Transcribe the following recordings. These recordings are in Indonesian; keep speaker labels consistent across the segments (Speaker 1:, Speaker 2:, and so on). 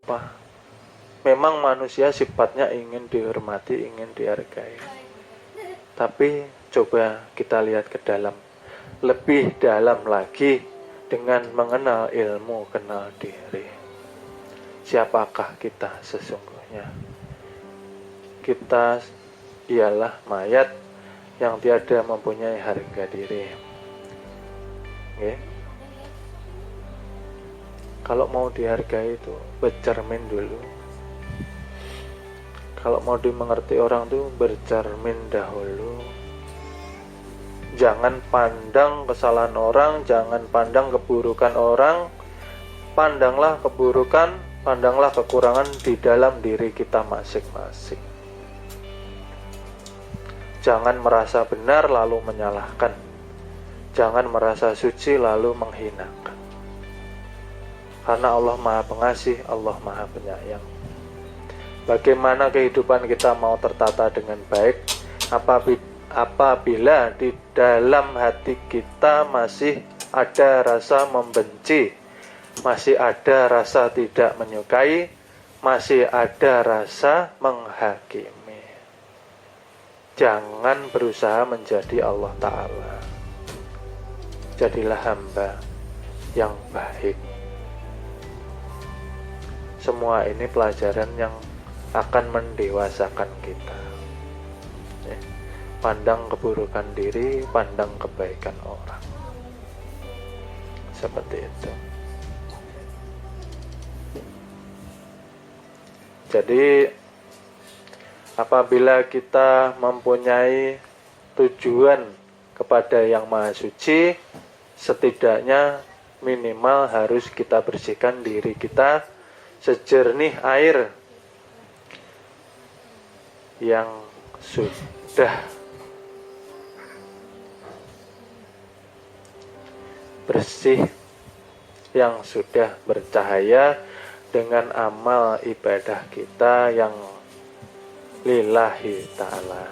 Speaker 1: apa. Memang manusia sifatnya ingin dihormati, ingin dihargai. Tapi coba kita lihat ke dalam, lebih dalam lagi dengan mengenal ilmu, kenal diri. Siapakah kita sesungguhnya? Kita ialah mayat yang tiada mempunyai harga diri. Okay? Kalau mau dihargai itu bercermin dulu. Kalau mau dimengerti orang tuh bercermin dahulu. Jangan pandang kesalahan orang, jangan pandang keburukan orang. Pandanglah keburukan, pandanglah kekurangan di dalam diri kita masing-masing. Jangan merasa benar lalu menyalahkan. Jangan merasa suci lalu menghinakan. Karena Allah Maha Pengasih, Allah Maha Penyayang. Bagaimana kehidupan kita mau tertata dengan baik apabila di dalam hati kita masih ada rasa membenci, masih ada rasa tidak menyukai, masih ada rasa menghakimi. Jangan berusaha menjadi Allah Ta'ala. Jadilah hamba yang baik. Semua ini pelajaran yang akan mendewasakan kita. Pandang keburukan diri, pandang kebaikan orang. Seperti itu. Jadi apabila kita mempunyai tujuan kepada Yang Maha Suci, setidaknya minimal harus kita bersihkan diri kita sejernih air yang sudah bersih, yang sudah bercahaya dengan amal ibadah kita yang lillahi ta'ala,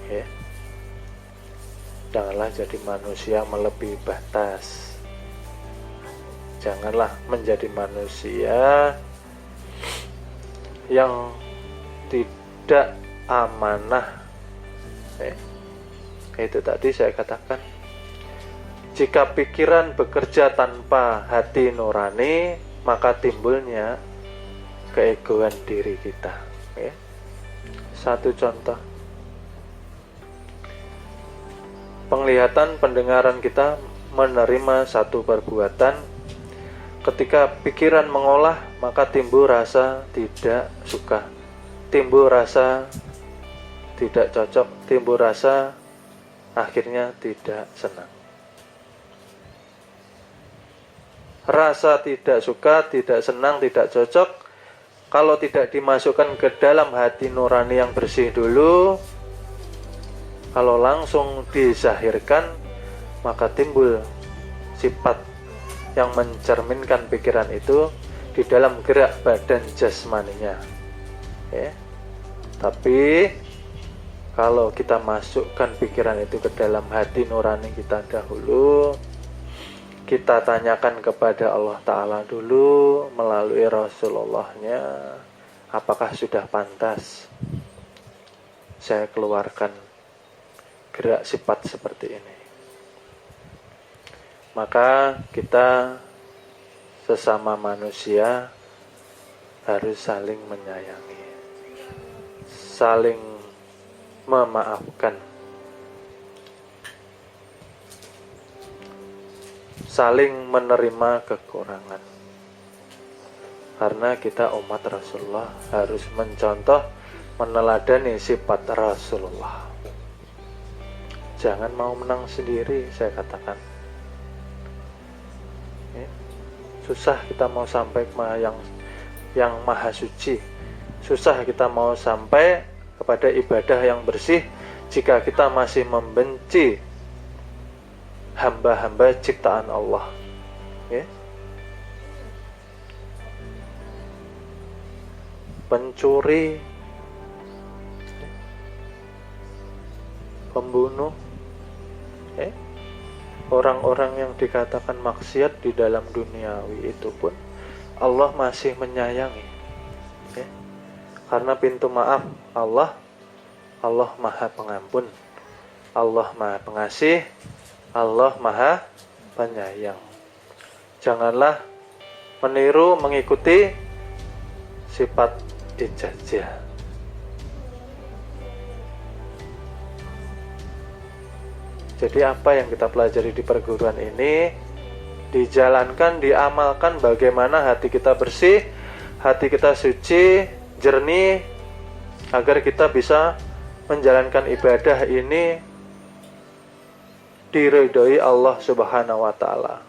Speaker 1: ya. Janganlah jadi manusia melebihi batas. Janganlah menjadi manusia yang tidak amanah. Itu tadi saya katakan, jika pikiran bekerja tanpa hati nurani, maka timbulnya keegoan diri kita. Satu contoh, penglihatan, pendengaran kita menerima satu perbuatan. Ketika pikiran mengolah, maka timbul rasa tidak suka, timbul rasa tidak cocok, timbul rasa akhirnya tidak senang. Rasa tidak suka, tidak senang, tidak cocok, kalau tidak dimasukkan ke dalam hati nurani yang bersih dulu, kalau langsung dizahirkan, maka timbul sifat yang mencerminkan pikiran itu di dalam gerak badan jasmaninya. Tapi kalau kita masukkan pikiran itu ke dalam hati nurani kita dahulu, kita tanyakan kepada Allah Ta'ala dulu melalui Rasulullah-Nya, apakah sudah pantas saya keluarkan gerak sifat seperti ini. Maka kita sesama manusia harus saling menyayangi, saling memaafkan, saling menerima kekurangan. Karena kita umat Rasulullah harus mencontoh, meneladani sifat Rasulullah. Jangan mau menang sendiri, saya katakan. Susah kita mau sampai ke yang maha suci. Susah kita mau sampai kepada ibadah yang bersih jika kita masih membenci hamba-hamba ciptaan Allah. Pencuri, pembunuh, orang-orang yang dikatakan maksiat di dalam duniawi itu pun Allah masih menyayangi. Ya. Karena pintu maaf Allah Maha Pengampun, Allah Maha Pengasih, Allah Maha Penyayang. Janganlah meniru, mengikuti sifat ijazah. Jadi apa yang kita pelajari di perguruan ini dijalankan, diamalkan, bagaimana hati kita bersih, hati kita suci, jernih, agar kita bisa menjalankan ibadah ini diridhoi Allah Subhanahu wa taala.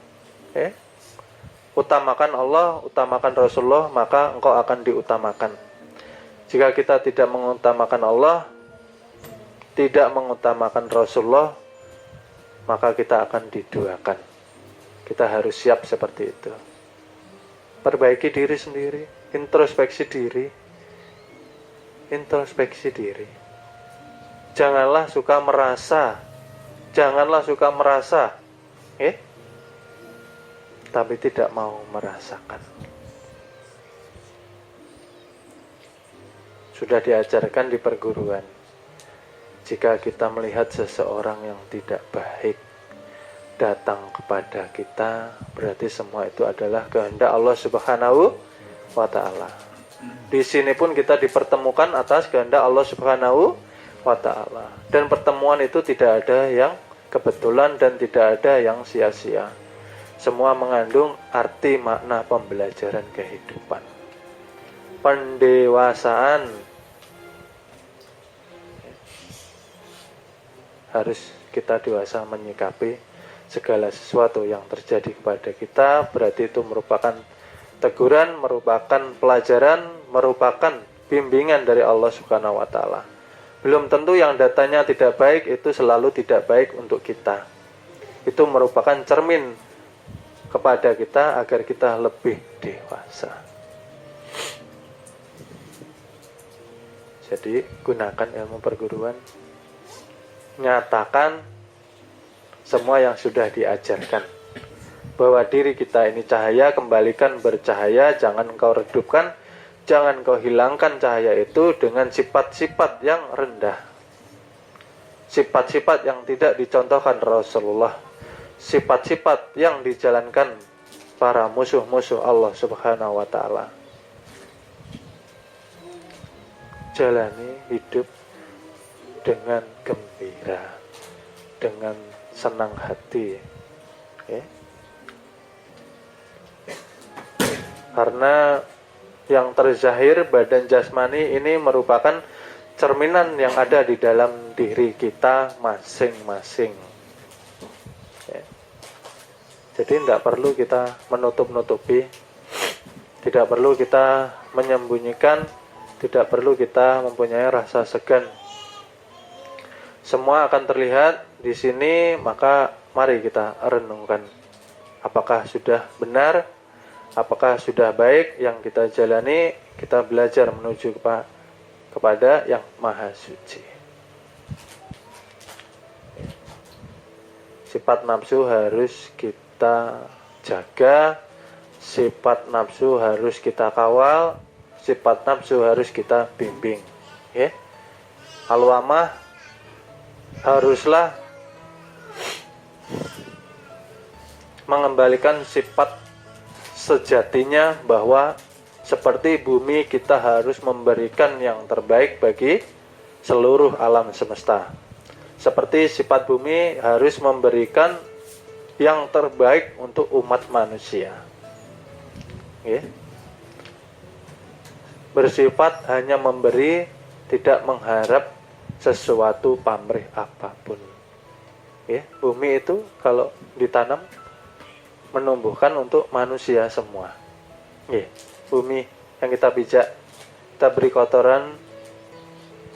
Speaker 1: Utamakan Allah, utamakan Rasulullah, maka engkau akan diutamakan. Jika kita tidak mengutamakan Allah, tidak mengutamakan Rasulullah, maka kita akan diduakan. Kita harus siap seperti itu. Perbaiki diri sendiri, introspeksi diri. Introspeksi diri. Janganlah suka merasa. Tapi tidak mau merasakan. Sudah diajarkan di perguruan. Jika kita melihat seseorang yang tidak baik datang kepada kita, berarti semua itu adalah kehendak Allah Subhanahu wa taala. Di sini pun kita dipertemukan atas kehendak Allah Subhanahu wa taala. Dan pertemuan itu tidak ada yang kebetulan dan tidak ada yang sia-sia. Semua mengandung arti makna pembelajaran kehidupan. Pendewasaan harus kita dewasa menyikapi segala sesuatu yang terjadi kepada kita. Berarti itu merupakan teguran, merupakan pelajaran, merupakan bimbingan dari Allah Subhanahu wa taala. Belum tentu yang datanya tidak baik itu selalu tidak baik untuk kita. Itu merupakan cermin kepada kita agar kita lebih dewasa. Jadi gunakan ilmu perguruan, nyatakan semua yang sudah diajarkan, bahwa diri kita ini cahaya, kembalikan bercahaya, jangan engkau redupkan, jangan engkau hilangkan cahaya itu dengan sifat-sifat yang rendah, sifat-sifat yang tidak dicontohkan Rasulullah, sifat-sifat yang dijalankan para musuh-musuh Allah Subhanahu wa taala. Jalani hidup dengan gembira, dengan senang hati, karena yang terzahir badan jasmani ini merupakan cerminan yang ada di dalam diri kita masing-masing. Jadi tidak perlu kita menutup-nutupi, tidak perlu kita menyembunyikan, tidak perlu kita mempunyai rasa segan. Semua akan terlihat di sini, maka mari kita renungkan. Apakah sudah benar? Apakah sudah baik yang kita jalani? Kita belajar menuju kepada yang Maha Suci. Sifat nafsu harus kita jaga, sifat nafsu harus kita kawal, sifat nafsu harus kita bimbing. Al-wamah haruslah mengembalikan sifat sejatinya, bahwa seperti bumi kita harus memberikan yang terbaik bagi seluruh alam semesta. Seperti sifat bumi harus memberikan yang terbaik untuk umat manusia. Bersifat hanya memberi, tidak mengharap sesuatu pamrih apapun. Bumi itu kalau ditanam menumbuhkan untuk manusia semua. Bumi yang kita pijak, kita beri kotoran,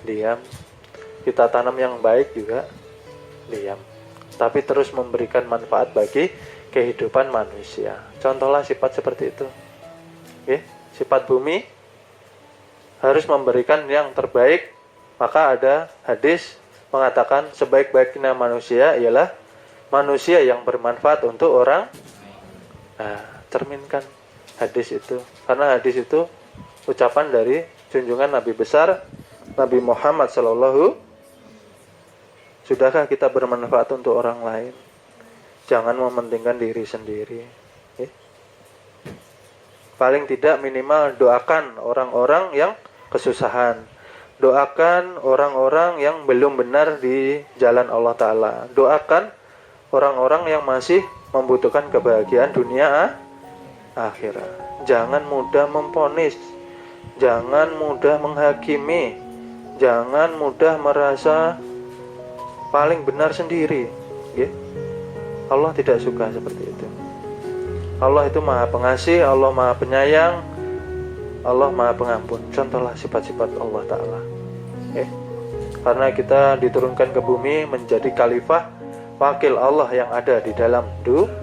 Speaker 1: diam. Kita tanam yang baik juga, diam. Tapi terus memberikan manfaat bagi kehidupan manusia. Contohlah sifat seperti itu. Sifat bumi harus memberikan yang terbaik. Maka ada hadis mengatakan sebaik-baiknya manusia ialah manusia yang bermanfaat untuk orang. Cerminkan hadis itu, karena hadis itu ucapan dari junjungan Nabi besar Nabi Muhammad Sallallahu. Sudahkah kita bermanfaat untuk orang lain? Jangan mementingkan diri sendiri. Paling tidak minimal doakan orang-orang yang kesusahan. Doakan orang-orang yang belum benar di jalan Allah Ta'ala. Doakan orang-orang yang masih membutuhkan kebahagiaan dunia akhirat. Jangan mudah memponis. Jangan mudah menghakimi. Jangan mudah merasa paling benar sendiri. Allah tidak suka seperti itu. Allah itu maha pengasih, Allah maha penyayang, Allah maha pengampun. Contohlah sifat-sifat Allah Ta'ala. Karena kita diturunkan ke bumi menjadi khalifah wakil Allah yang ada di dalam dunia.